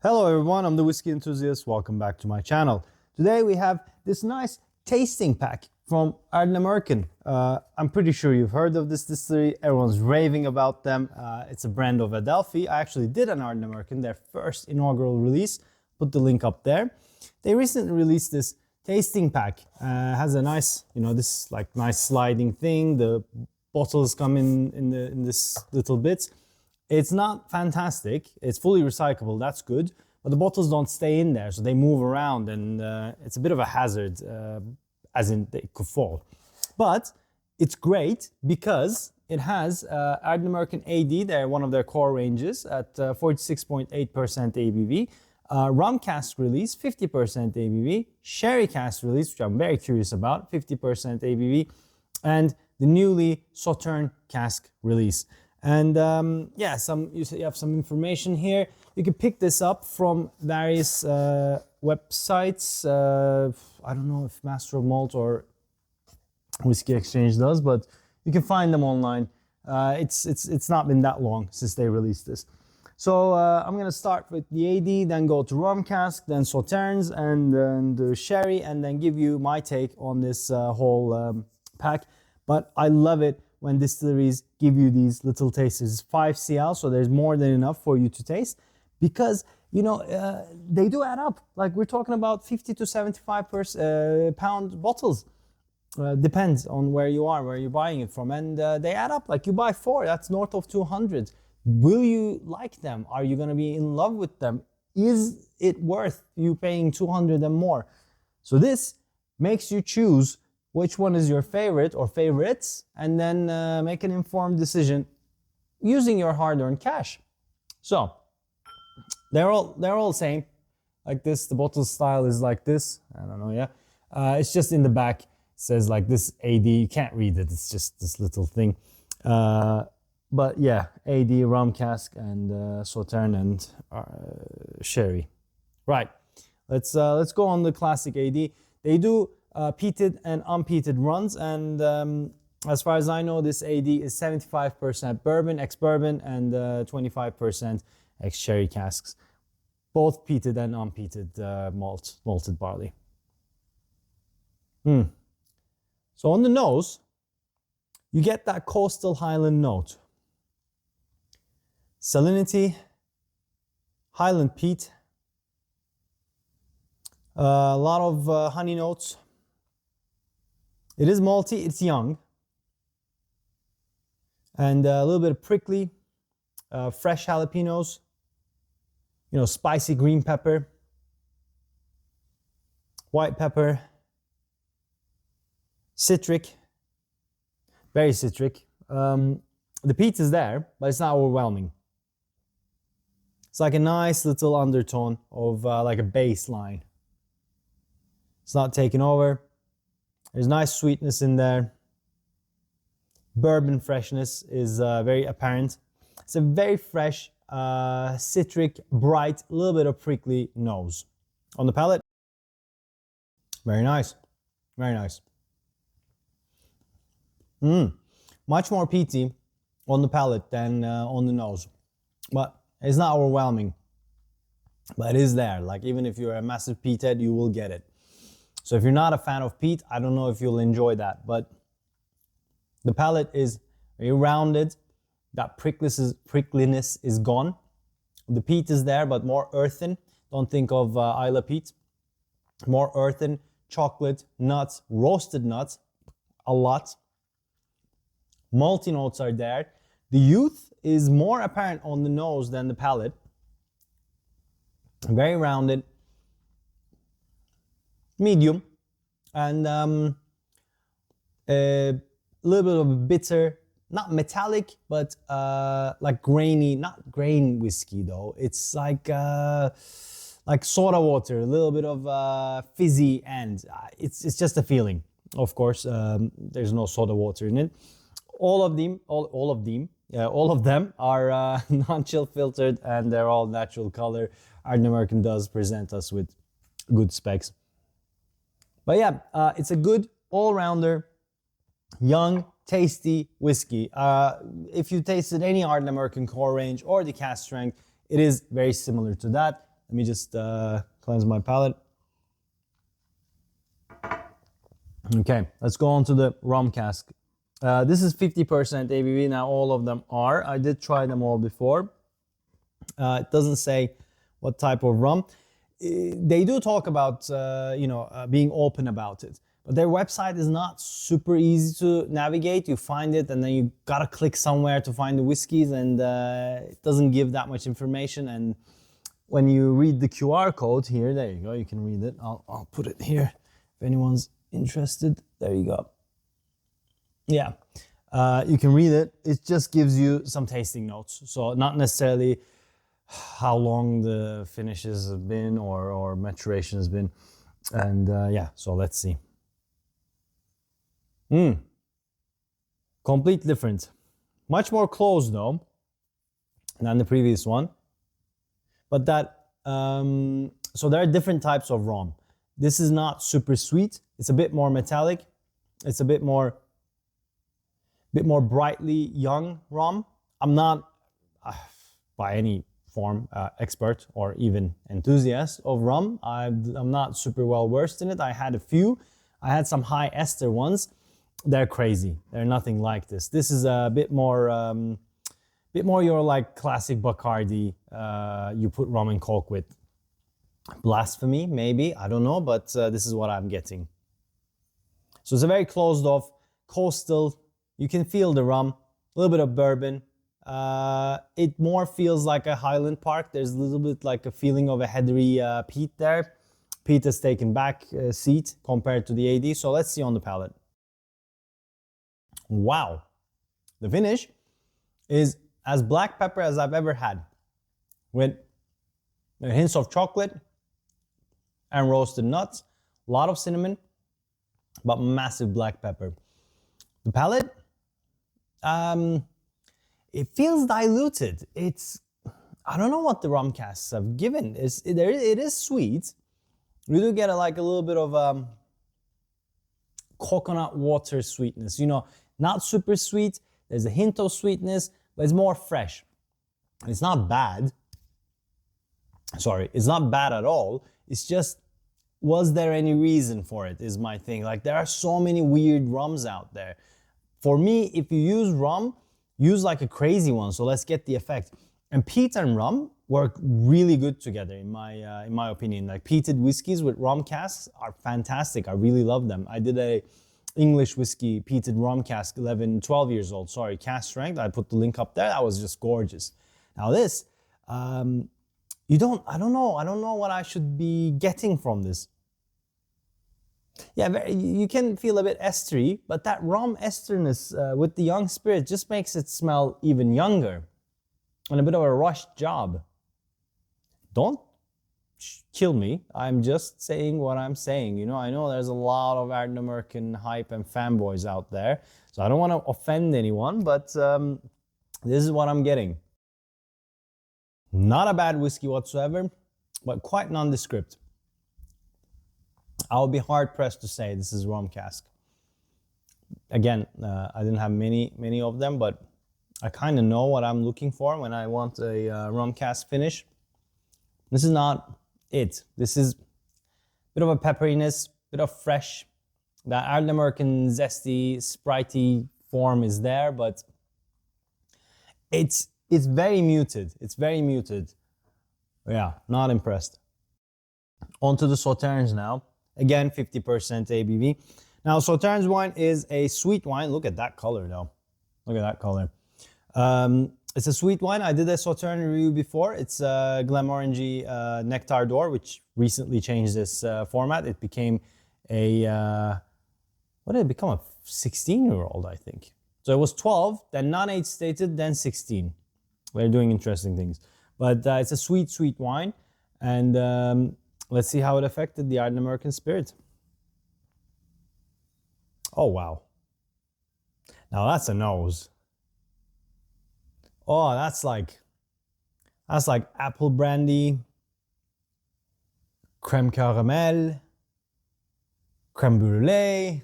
Hello everyone, I'm the whiskey enthusiast. Welcome back to my channel. Today we have this nice tasting pack from Ardnamurchan. I'm pretty sure you've heard of this distillery. Everyone's raving about them. It's a brand of Adelphi. I actually did an Ardnamurchan, their first inaugural release. Put the link up there. They recently released this tasting pack. Has a nice, this like nice sliding thing. The bottles come in this little bits. It's not fantastic. It's fully recyclable. That's good. But the bottles don't stay in there, so they move around, and it's a bit of a hazard, as in they could fall. But it's great because it has Ardnamurchan AD. They're one of their core ranges at 46.8% ABV. Rum Cask release, 50% ABV. Sherry Cask release, which I'm very curious about, 50% ABV. And the newly Sauternes Cask release. And yeah, you have some information here. You can pick this up from various websites. I don't know if Master of Malt or Whiskey Exchange does, but you can find them online. It's not been that long since they released this. So I'm going to start with the AD, then go to Rum Cask, then Sauternes, and then the Sherry, and then give you my take on this whole pack. But I love it when distilleries give you these little tasters. It's 5 CL, so there's more than enough for you to taste, because they do add up. Like, we're talking about 50 to 75 pound bottles. Depends on where you are, where you're buying it from, and they add up. Like, you buy 4, that's north of 200. Will you like them? Are you going to be in love with them? Is it worth you paying 200 and more? So this makes you choose which one is your favorite or favorites, and then make an informed decision using your hard-earned cash. So they're all same, like this. The bottle style is like this. I don't know, yeah. It's just in the back. It says like this AD. You can't read it. It's just this little thing. But yeah, AD, Rum Cask, and Sauternes and Sherry. Right. Let's go on the classic AD. They do peated and unpeated runs, and as far as I know, this AD is 75% bourbon, ex-bourbon, and 25% ex-sherry casks, both peated and unpeated malted barley. So on the nose, you get that coastal highland note, salinity, highland peat, a lot of honey notes. It is malty, it's young, and a little bit of prickly, fresh jalapenos, spicy green pepper, white pepper, citric, very citric. The peat is there, but it's not overwhelming. It's like a nice little undertone of like a baseline. It's not taking over. There's nice sweetness in there. Bourbon freshness is very apparent. It's a very fresh, citric, bright, a little bit of prickly nose. On the palate, very nice. Very nice. Much more peaty on the palate than on the nose. But it's not overwhelming. But it is there. Like, even if you're a massive peat head, you will get it. So if you're not a fan of peat, I don't know if you'll enjoy that, but the palate is very rounded. That prickliness is gone. The peat is there, but more earthen. Don't think of Isla peat. More earthen, chocolate, nuts, roasted nuts, a lot. Malty notes are there. The youth is more apparent on the nose than the palate. Very rounded. Medium, and a little bit of bitter, not metallic, but like grainy, not grain whiskey though. It's like soda water, a little bit of fizzy end. It's just a feeling. Of course, there's no soda water in it. All of them are non-chill filtered, and they're all natural color. Ardnamurchan does present us with good specs. But yeah, it's a good all-rounder, young, tasty whiskey. If you tasted any Ardnamurchan core range or the cask strength, it is very similar to that. Let me just cleanse my palate. Okay, let's go on to the rum cask. This is 50% ABV. Now all of them are. I did try them all before. It doesn't say what type of rum. They do talk about being open about it, but their website is not super easy to navigate. You find it and then you gotta click somewhere to find the whiskeys, and it doesn't give that much information. And when you read the QR code here, there you go, you can read it. I'll put it here if anyone's interested. There you go. Yeah, you can read it. It just gives you some tasting notes. So not necessarily how long the finishes have been or maturation has been. And yeah, so let's see. Complete different. Much more closed though than the previous one. But that, so there are different types of rum. This is not super sweet. It's a bit more metallic. It's a bit more brightly young rum. I'm not, by any form, expert or even enthusiast of rum. I'm not super well versed in it. I had a few. I had some high ester ones. They're crazy. They're nothing like this. This is a bit more your like classic Bacardi. You put rum and coke with. Blasphemy, maybe, I don't know, but this is what I'm getting. So it's a very closed off, coastal. You can feel the rum, a little bit of bourbon. It more feels like a Highland Park. There's a little bit like a feeling of a heathery peat there. Peat has taken back seat compared to the AD. So let's see on the palate. Wow. The finish is as black pepper as I've ever had, with hints of chocolate and roasted nuts, a lot of cinnamon, but massive black pepper. The palate, it feels diluted. I don't know what the rum casks have given. It is sweet. You do get a little bit of coconut water sweetness. Not super sweet. There's a hint of sweetness, but it's more fresh. It's not bad. Sorry, it's not bad at all. It's just, was there any reason for it is my thing. Like, there are so many weird rums out there. For me, if you use rum, use like a crazy one. So let's get the effect. And peat and rum work really good together in my opinion. Like, peated whiskeys with rum casks are fantastic. I really love them. I did a English whiskey peated rum cask, 11, 12 years old. Sorry, cask strength. I put the link up there. That was just gorgeous. Now this, I don't know what I should be getting from this. Yeah, you can feel a bit estery, but that rum esterness with the young spirit just makes it smell even younger. And a bit of a rushed job. Don't kill me. I'm just saying what I'm saying. I know there's a lot of Ardnamurchan hype and fanboys out there, so I don't want to offend anyone, but this is what I'm getting. Not a bad whiskey whatsoever, but quite nondescript. I'll be hard pressed to say this is rum cask. Again, I didn't have many of them, but I kind of know what I'm looking for when I want a rum cask finish. This is not it. This is a bit of a pepperiness, bit of fresh. That Ardnamurchan zesty, spritey form is there, but it's very muted. It's very muted. Yeah, not impressed. On to the Sauternes now. Again, 50% ABV. Now, Sauternes wine is a sweet wine. Look at that color, though. Look at that color. It's a sweet wine. I did a Sauternes review before. It's Glenmorangie Nectar d'Or, which recently changed this format. It became what did it become? A 16-year-old, I think. So it was 12, then non-age stated, then 16. They're doing interesting things. But it's a sweet wine. And let's see how it affected the Ardnamurchan spirit. Oh, wow. Now that's a nose. Oh, that's like apple brandy, creme caramel, creme brulee.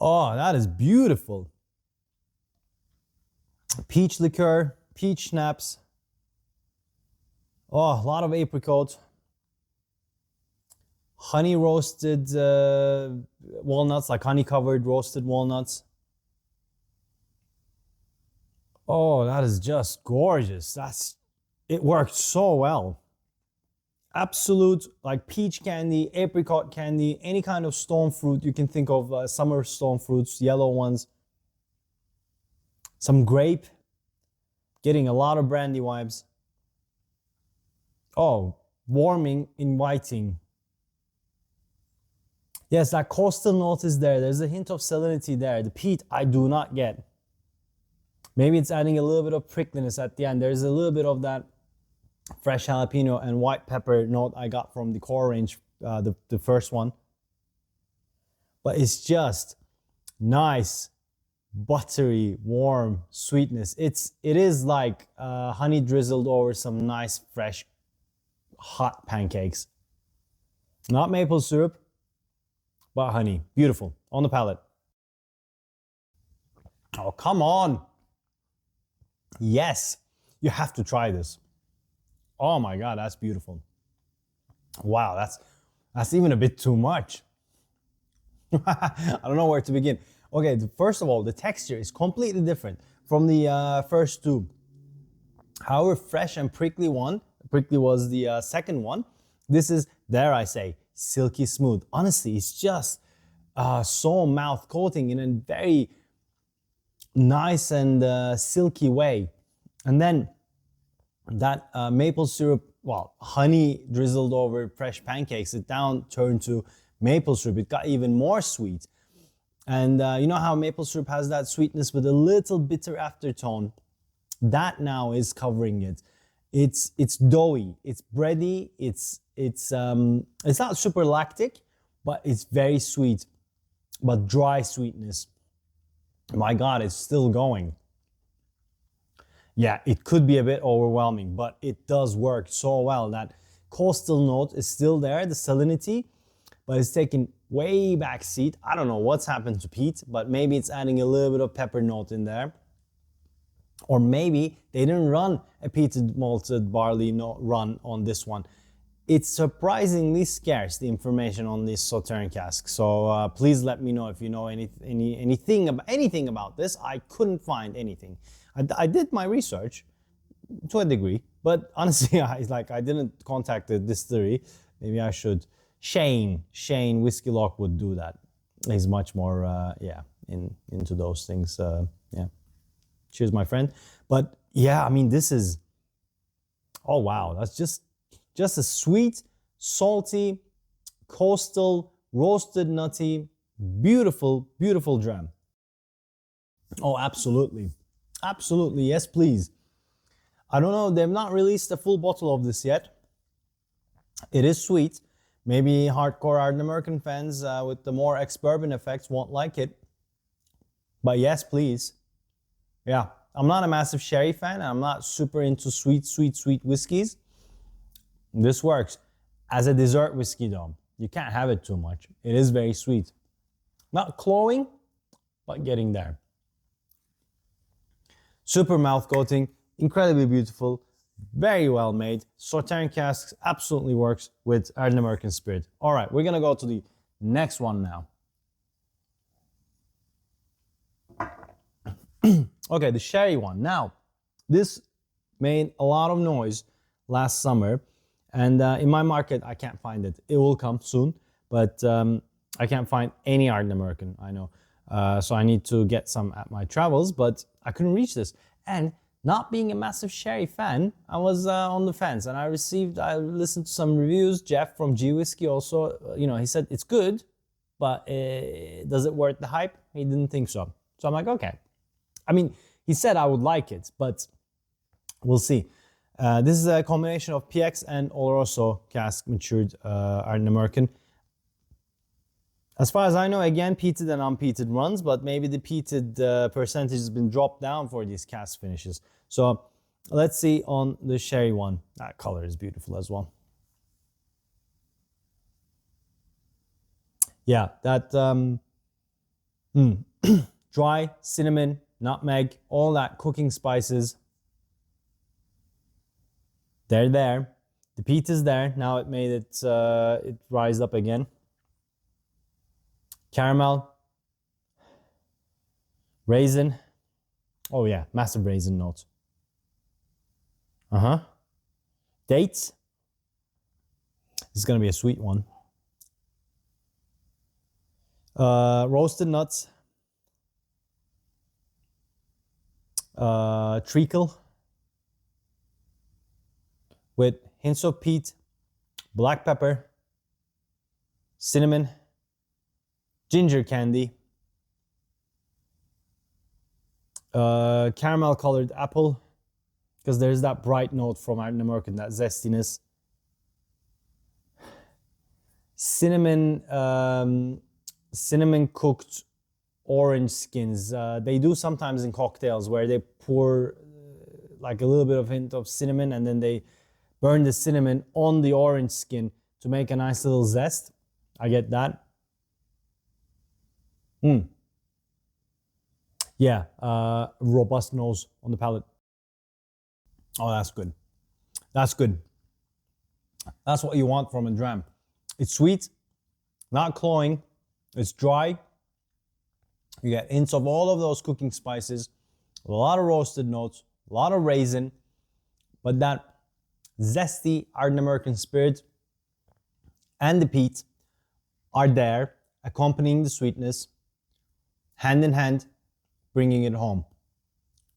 Oh, that is beautiful. Peach liqueur, peach schnapps. Oh, a lot of apricot. Honey roasted walnuts, like honey covered roasted walnuts. Oh, that is just gorgeous. It worked so well. Absolute, like peach candy, apricot candy, any kind of stone fruit you can think of, summer stone fruits, yellow ones. Some grape, getting a lot of brandy vibes. Oh, warming, inviting. Yes, that coastal note is there. There's a hint of salinity there. The peat I do not get. Maybe it's adding a little bit of prickliness at the end. There's a little bit of that fresh jalapeno and white pepper note I got from the core range, the first one. But it's just nice, buttery, warm sweetness. It is like honey drizzled over some nice, fresh, hot pancakes. Not maple syrup, but honey. Beautiful on the palate. Oh, come on. Yes, you have to try this. Oh my God, that's beautiful. Wow, that's even a bit too much. I don't know where to begin. Okay, first of all, the texture is completely different from the first two. However, fresh and prickly was the second one. This is, dare I say, silky smooth. Honestly, it's just so mouth coating in a very nice and silky way. And then that maple syrup, well, honey drizzled over fresh pancakes, it down turned to maple syrup. It got even more sweet. And you know how maple syrup has that sweetness with a little bitter aftertone? That now is covering it. It's doughy, it's bready, it's not super lactic, but it's very sweet, but dry sweetness. My God, it's still going. Yeah, it could be a bit overwhelming, but it does work so well. That coastal note is still there, the salinity, but it's taken way back seat. I don't know what's happened to peat, but maybe it's adding a little bit of pepper note in there. Or maybe they didn't run a peated malted barley run on this one. It's surprisingly scarce, the information on this Sauternes cask. So please let me know if you know anything about this. I couldn't find anything. I did my research to a degree, but honestly, I didn't contact the distillery. Maybe I should. Shane Whiskey Lock would do that. He's much more into those things. Yeah. Cheers, my friend. But yeah, I mean, this is, oh wow, that's just a sweet, salty, coastal, roasted, nutty, beautiful, beautiful dram. Oh, absolutely. Absolutely, yes, please. I don't know, they've not released a full bottle of this yet. It is sweet. Maybe hardcore Ardnamurchan fans with the more ex-bourbon effects won't like it. But yes, please. Yeah, I'm not a massive sherry fan. I'm not super into sweet whiskeys. This works. As a dessert whiskey though, you can't have it too much. It is very sweet. Not cloying, but getting there. Super mouth coating, incredibly beautiful, very well made. Sauternes Cask absolutely works with Ardnamurchan spirit. All right, we're gonna go to the next one now. Okay, the sherry one. Now, this made a lot of noise last summer, and in my market, I can't find it. It will come soon, but I can't find any Ardnamurchan, I know. So I need to get some at my travels, but I couldn't reach this. And not being a massive sherry fan, I was on the fence, and I listened to some reviews. Jeff from G Whiskey also, he said it's good, but does it worth the hype? He didn't think so. So I'm like, okay. I mean, he said I would like it, but we'll see. This is a combination of PX and Oloroso cask matured Ardnamurchan. As far as I know, again, peated and unpeated runs, but maybe the peated percentage has been dropped down for these cask finishes. So let's see on the sherry one. That color is beautiful as well. Yeah, that dry cinnamon, nutmeg, all that cooking spices. They're there. The peat is there. Now it made it, it rise up again. Caramel. Raisin. Oh yeah, massive raisin notes. Dates. This is gonna be a sweet one. Roasted nuts. Treacle. With hints of peat, black pepper, cinnamon, ginger candy, caramel colored apple, because there's that bright note from Ardnamurchan, that zestiness. Cinnamon, cinnamon cooked orange skins. They do sometimes in cocktails where they pour like a little bit of hint of cinnamon and then they burn the cinnamon on the orange skin to make a nice little zest. I get that. Yeah, robust nose on the palate. Oh, that's good. That's good. That's what you want from a dram. It's sweet, not cloying. It's dry. You get hints of all of those cooking spices, a lot of roasted notes, a lot of raisin, but that zesty Ardnamurchan spirit and the peat are there, accompanying the sweetness, hand in hand, bringing it home.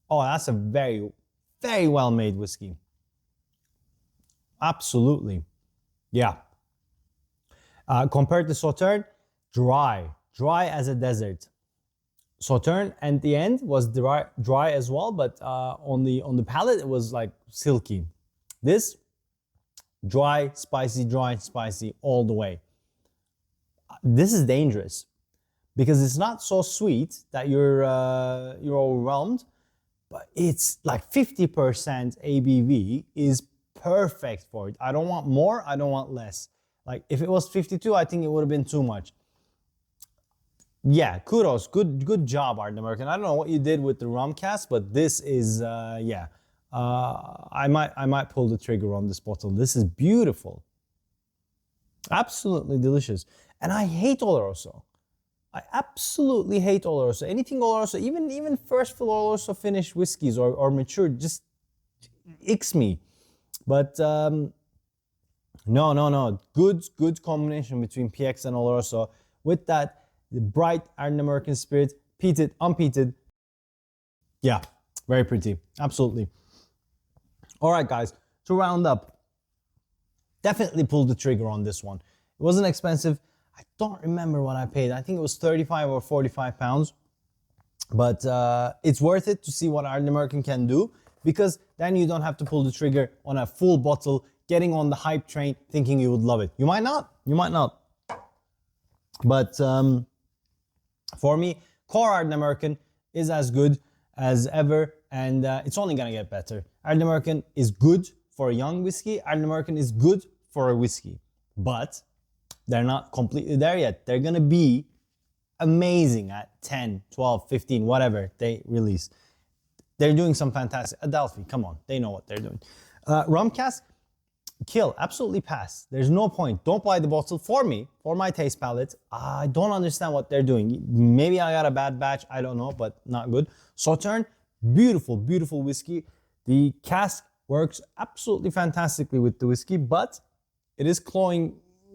Oh, that's a very, very well made whiskey. Absolutely. Yeah. Compared to Sauternes, dry as a desert. Sauternes at the end was dry as well, but on the palate it was like silky. This dry, spicy all the way. This is dangerous because it's not so sweet that you're overwhelmed, but it's like 50% ABV is perfect for it. I don't want more, I don't want less. Like if it was 52, I think it would have been too much. Yeah, kudos, good job, Ardnamurchan. I don't know what you did with the Rum Cask, but this is yeah. I might pull the trigger on this bottle. This is beautiful. Absolutely delicious. And I hate Oloroso. I absolutely hate Oloroso. Anything Oloroso, even first fill Oloroso finished whiskeys or matured, just icks me. But no. Good combination between PX and Oloroso with that bright Ardnamurchan spirit, peated, unpeated. Yeah, very pretty. Absolutely. All right, guys, to round up, definitely pulled the trigger on this one. It wasn't expensive. I don't remember what I paid. I think it was 35 or 45 pounds. But it's worth it to see what Ardnamurchan can do, because then you don't have to pull the trigger on a full bottle, getting on the hype train, thinking you would love it. You might not. You might not. But for me, core Ardnamurchan is as good as ever, and it's only gonna get better. Ardnamurchan is good for a young whiskey. Ardnamurchan is good for a whiskey, but they're not completely there yet. They're gonna be amazing at 10, 12, 15, whatever they release. They're doing some fantastic. Adelphi, come on, they know what they're doing. Rum Cask, kill, absolutely pass. There's no point. Don't buy the bottle for me, for my taste palette. I don't understand what they're doing. Maybe I got a bad batch, I don't know, but not good. Sauternes, beautiful whiskey. The cask works absolutely fantastically with the whiskey, but it is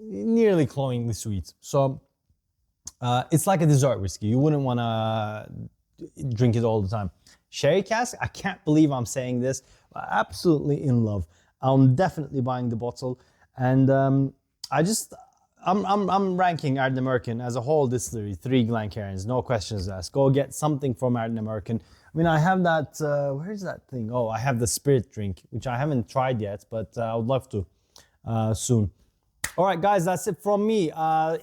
nearly cloyingly sweet. So it's like a dessert whiskey. You wouldn't want to drink it all the time. Sherry Cask, I can't believe I'm saying this, but absolutely in love. I'm definitely buying the bottle, and I'm ranking Ardnamurchan as a whole distillery 3 Glencairns, no questions asked. Go get something from Ardnamurchan. I mean, I have that. Where's that thing? Oh, I have the spirit drink, which I haven't tried yet, but I would love to soon. All right, guys, that's it from me.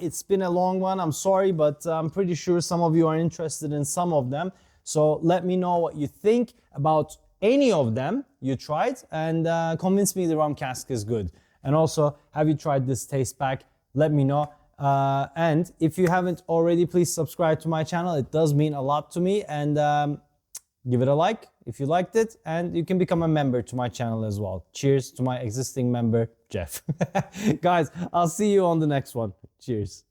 It's been a long one. I'm sorry, but I'm pretty sure some of you are interested in some of them. So let me know what you think about any of them you tried, and convince me the Rum Cask is good. And also, have you tried this taste pack? Let me know. And if you haven't already, please subscribe to my channel. It does mean a lot to me. And Give it a like if you liked it, and you can become a member to my channel as well. Cheers to my existing member, Jeff. Guys, I'll see you on the next one. Cheers.